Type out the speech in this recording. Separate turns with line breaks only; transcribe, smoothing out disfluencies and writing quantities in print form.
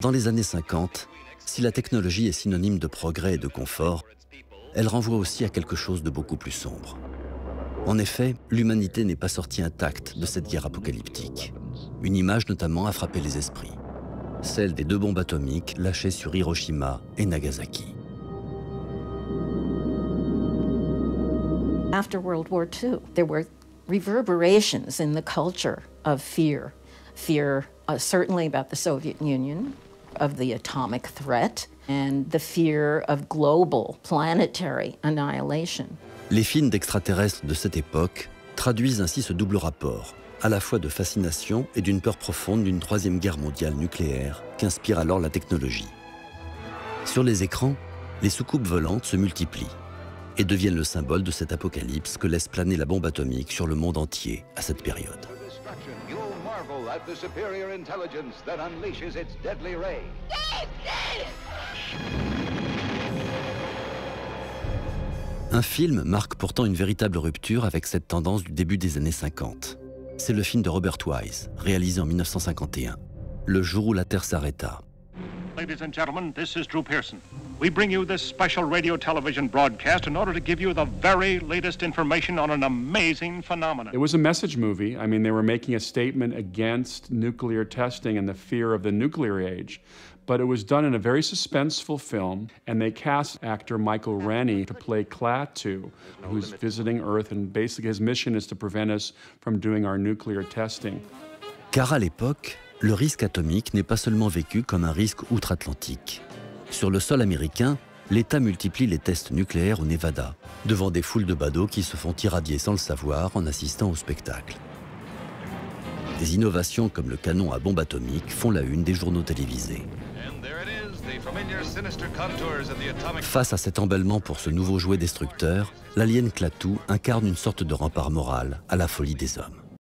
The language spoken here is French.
Dans les années 50, si la technologie est synonyme de progrès et de confort, elle renvoie aussi à quelque chose de beaucoup plus sombre. En effet, l'humanité n'est pas sortie intacte de cette guerre apocalyptique. Une image notamment a frappé les esprits. Celle des 2 bombes atomiques lâchées sur Hiroshima et Nagasaki.
After World War II, there were reverberations in the culture of fear. Fear, certainly about the Soviet Union, of the atomic threat, and the fear of global, planetary annihilation.
Les films d'extraterrestres de cette époque traduisent ainsi ce double rapport, à la fois de fascination et d'une peur profonde d'une 3e guerre mondiale nucléaire qu'inspire alors la technologie. Sur les écrans, les soucoupes volantes se multiplient et deviennent le symbole de cet apocalypse que laisse planer la bombe atomique sur le monde entier à cette période. Un film marque pourtant une véritable rupture avec cette tendance du début des années 50. C'est le film de Robert Wise, réalisé en 1951, Le jour où la Terre s'arrêta.
Ladies and gentlemen, this is Drew Pearson. We bring you this special radio television broadcast in order to give you the very latest information on an amazing phenomenon.
It was a message movie. I mean, they were making a statement against nuclear testing and the fear of the nuclear age. But it was done in a very suspenseful film, and they cast actor Michael Rennie to play Klaatu, who's visiting Earth, and basically his mission is to prevent us from doing our nuclear testing.
Car à l'époque, le risque atomique n'est pas seulement vécu comme un risque outre-Atlantique. Sur le sol américain, l'État multiplie les tests nucléaires au Nevada, devant des foules de badauds qui se font irradier sans le savoir en assistant au spectacle. Des innovations comme le canon à bombe atomique font la une des journaux télévisés. Face à cet emballement pour ce nouveau jouet destructeur, l'alien Klaatu incarne une sorte de rempart moral à la folie des hommes.